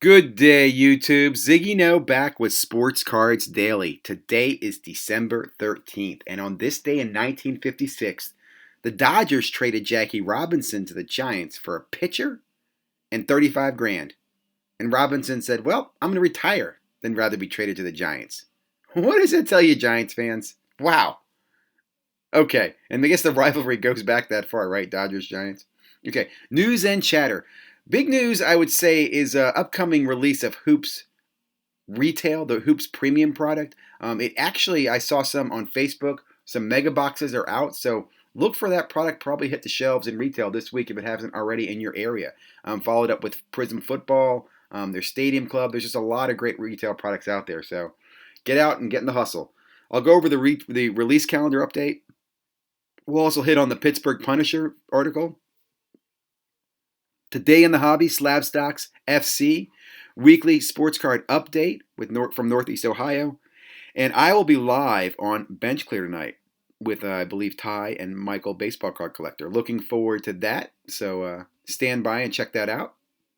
Good day, YouTube. ZiggyNo back with Sports Cards Daily. Today is December 13th, and on this day in 1956, the Dodgers traded Jackie Robinson to the Giants for a pitcher and 35 grand. And Robinson said, "Well, I'm going to retire than rather be traded to the Giants." What does that tell you, Giants fans? Wow. Okay, and I guess the rivalry goes back that far, right? Dodgers, Giants. Okay, news and chatter. Big news, I would say, is upcoming release of Hoops Retail, the Hoops Premium product. It actually, I saw some on Facebook. Some mega boxes are out, so look for that product. Probably hit the shelves in retail this week if it hasn't already in your area. Followed up with Prism Football, their Stadium Club. There's just a lot of great retail products out there, so get out and get in the hustle. I'll go over the release calendar update. We'll also hit on the Pittsburgh Punisher article. Today in the Hobby, Slab Stocks FC, weekly sports card update from Northeast Ohio. And I will be live on Bench Clear tonight with, I believe, Ty and Michael, Baseball Card Collector. Looking forward to that. So stand by and check that out.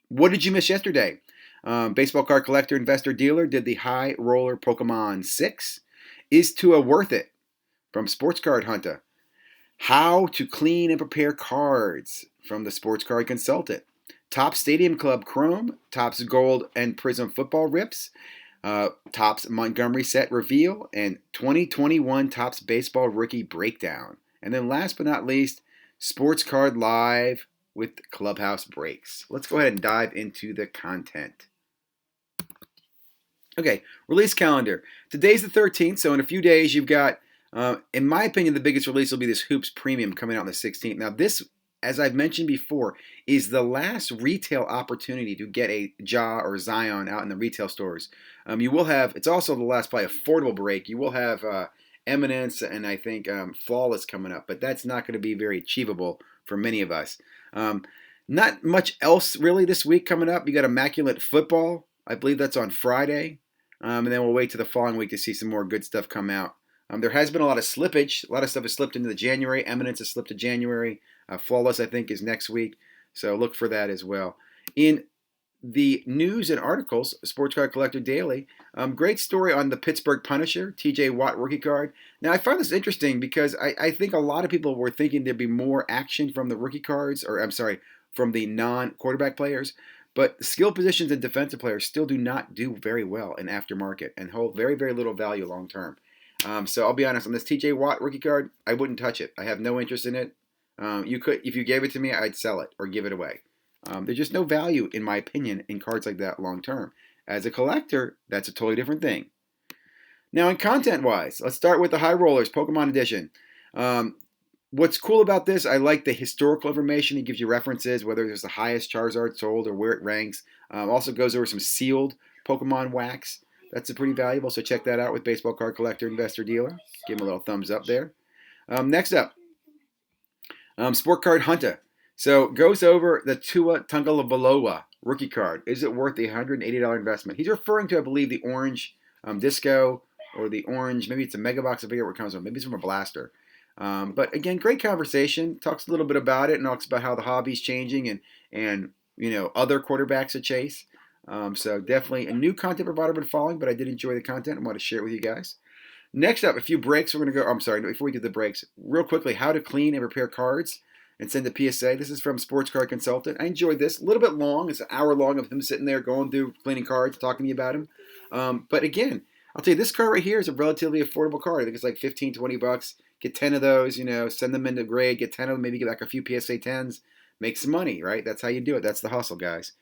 What did you miss yesterday? Baseball Card Collector, Investor, Dealer did the High Roller Pokemon 6. Is Tua worth it? From Sports Card Hunter. How to clean and prepare cards from the Sports Card Consultant. Topps Stadium Club Chrome, Topps Gold and Prism Football Rips, Topps Montgomery Set Reveal, and 2021 Topps Baseball Rookie Breakdown. And then last but not least, Sports Card Live with Clubhouse Breaks. Let's go ahead and dive into the content. Okay, release calendar. Today's the 13th, so in a few days you've got in my opinion, the biggest release will be this Hoops Premium coming out on the 16th. Now, this, as I've mentioned before, is the last retail opportunity to get a Ja or Zion out in the retail stores. You will have, it's also the last probably affordable break. You will have Eminence and I think Flawless coming up, but that's not going to be very achievable for many of us. Not much else really this week coming up. You got Immaculate Football. I believe that's on Friday. And then we'll wait to the following week to see some more good stuff come out. There has been a lot of slippage. A lot of stuff has slipped into the January. Eminence has slipped to January. Flawless, I think, is next week. So look for that as well. In the news and articles, Sports Card Collector Daily, great story on the Pittsburgh Punisher, TJ Watt rookie card. Now, I found this interesting because I think a lot of people were thinking there'd be more action from the rookie cards, or I'm sorry, from the non-quarterback players. But skill positions and defensive players still do not do very well in aftermarket and hold very, very little value long term. So I'll be honest, on this TJ Watt rookie card, I wouldn't touch it. I have no interest in it. You could, if you gave it to me, I'd sell it or give it away. There's just no value, in my opinion, in cards like that long term. As a collector, that's a totally different thing. Now, in content-wise, let's start with the High Rollers Pokemon Edition. What's cool about this, I like the historical information. It gives you references, whether it's the highest Charizard sold or where it ranks. Also goes over some sealed Pokemon wax. That's pretty valuable, so check that out with Baseball Card Collector, Investor, Dealer. Give him a little thumbs up there. Next up, Sport Card Hunter. So goes over the Tua Tagovailoa rookie card. Is it worth the $180 investment? He's referring to, I believe, the orange disco or the orange, maybe it's a mega box, I forget where it comes from. Maybe it's from a blaster. But again, great conversation. Talks a little bit about it and talks about how the hobby's changing and you know, other quarterbacks to chase. So definitely a new content provider I've been following, but I did enjoy the content and want to share it with you guys. Next up, a few breaks. We're going to go, I'm sorry, before we do the breaks, real quickly, how to clean and repair cards and send a PSA. This is from Sports Card Consultant. I enjoyed this. A little bit long. It's an hour long of him sitting there going through cleaning cards, talking to me about him. But again, I'll tell you, this card right here is a relatively affordable card. I think it's like 15, 20 bucks. Get 10 of those, you know, send them into grade, get 10 of them, maybe get like a few PSA 10s, make some money, right? That's how you do it. That's the hustle, guys.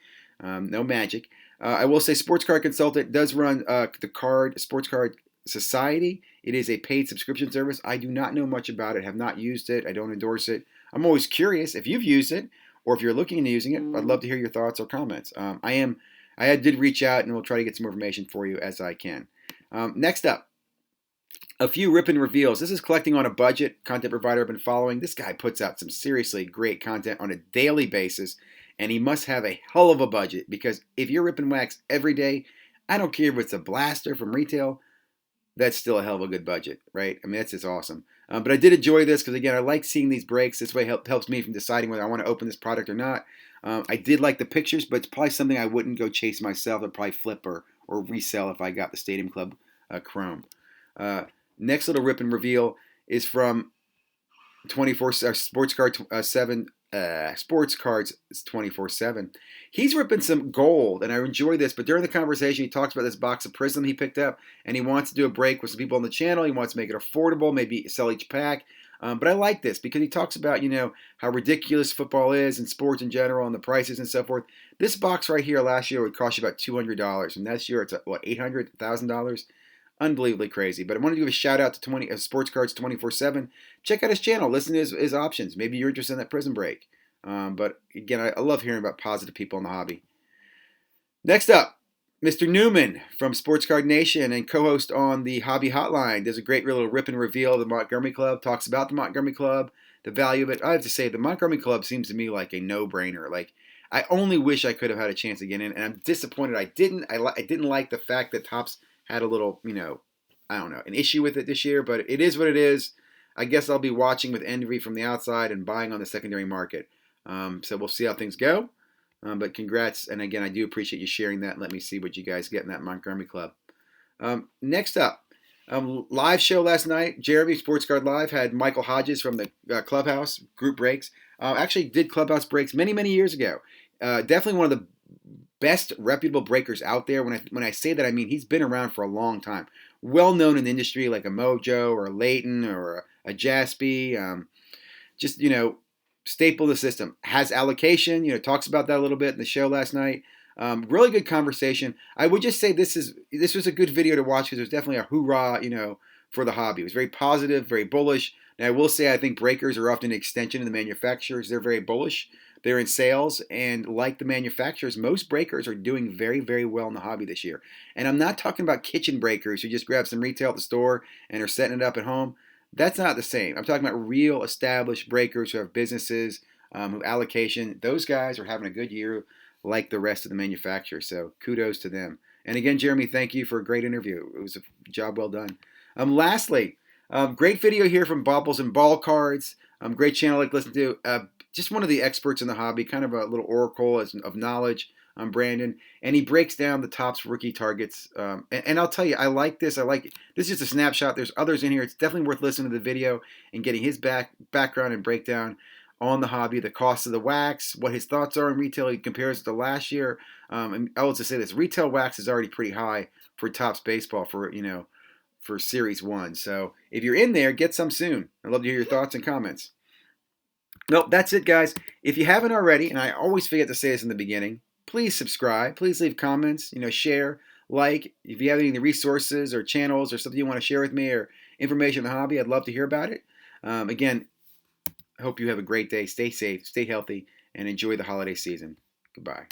No magic. I will say Sports Card Consultant does run the Sports Card Society. It is a paid subscription service. I do not know much about it, have not used it. I don't endorse it. I'm always curious if you've used it or if you're looking into using it. I'd love to hear your thoughts or comments. I did reach out and we'll try to get some more information for you as I can. Next up, a few rip-in reveals. This is collecting on a budget. Content provider I've been following. This guy puts out some seriously great content on a daily basis. And he must have a hell of a budget because if you're ripping wax every day, I don't care if it's a blaster from retail, that's still a hell of a good budget, right? I mean, that's just awesome. But I did enjoy this because, again, I like seeing these breaks. This way helps me from deciding whether I want to open this product or not. I did like the pictures, but it's probably something I wouldn't go chase myself. I'd probably flip or resell if I got the Stadium Club Chrome. Next little rip and reveal is from 24 Sports Card 7 Sports Cards 24/7. He's ripping some gold, and I enjoy this. But during the conversation, he talks about this box of Prism he picked up, and he wants to do a break with some people on the channel. He wants to make it affordable, maybe sell each pack. But I like this because he talks about, how ridiculous football is and sports in general and the prices and so forth. This box right here last year would cost you about $200, and this year it's what, $800, $1,000? Unbelievably crazy. But I want to give a shout out to Sports Cards 24/7. Check out his channel. Listen to his options. Maybe you're interested in that Prism break. But again, I love hearing about positive people in the hobby. Next up, Mr. Newman from Sports Card Nation and co-host on the Hobby Hotline. Does a great little rip and reveal of the Montgomery Club. Talks about the Montgomery Club, the value of it. I have to say, the Montgomery Club seems to me like a no-brainer. Like, I only wish I could have had a chance to get in, and I'm disappointed I didn't. I didn't like the fact that Topps had a little, I don't know, an issue with it this year, but it is what it is. I guess I'll be watching with envy from the outside and buying on the secondary market. So we'll see how things go. But congrats, and again, I do appreciate you sharing that. Let me see what you guys get in that Montgomery Club. Next up, live show last night. Jeremy, Sports Card Live, had Michael Hodges from the Clubhouse Group Breaks. Actually did Clubhouse Breaks many, many years ago. Definitely one of the best reputable breakers out there. When I say that, I mean he's been around for a long time. Well known in the industry, like a Mojo or a Leighton or a Jaspy. Just, staple of the system. Has allocation, talks about that a little bit in the show last night. Really good conversation. I would just say this was a good video to watch because there's definitely a hoorah, for the hobby. It was very positive, very bullish. And I will say I think breakers are often an extension of the manufacturers. They're very bullish. They're in sales, and like the manufacturers, most breakers are doing very, very well in the hobby this year. And I'm not talking about kitchen breakers who just grab some retail at the store and are setting it up at home. That's not the same. I'm talking about real established breakers who have businesses, who have allocation. Those guys are having a good year like the rest of the manufacturers. So kudos to them. And again, Jeremy, thank you for a great interview. It was a job well done. Lastly, great video here from Baubles and Ball Cards. Great channel I like to listen to. Just one of the experts in the hobby, kind of a little oracle of knowledge. Brandon, and he breaks down the Topps rookie targets. And I'll tell you, I like this. I like it. This is just a snapshot. There's others in here. It's definitely worth listening to the video and getting his background and breakdown on the hobby, the cost of the wax, what his thoughts are in retail. He compares it to last year. And I will just say this: retail wax is already pretty high for Topps baseball for Series 1. So if you're in there, get some soon. I'd love to hear your thoughts and comments. Nope, that's it, guys. If you haven't already, and I always forget to say this in the beginning, please subscribe. Please leave comments. Share, like. If you have any resources or channels or something you want to share with me or information on the hobby, I'd love to hear about it. Again, I hope you have a great day. Stay safe, stay healthy, and enjoy the holiday season. Goodbye.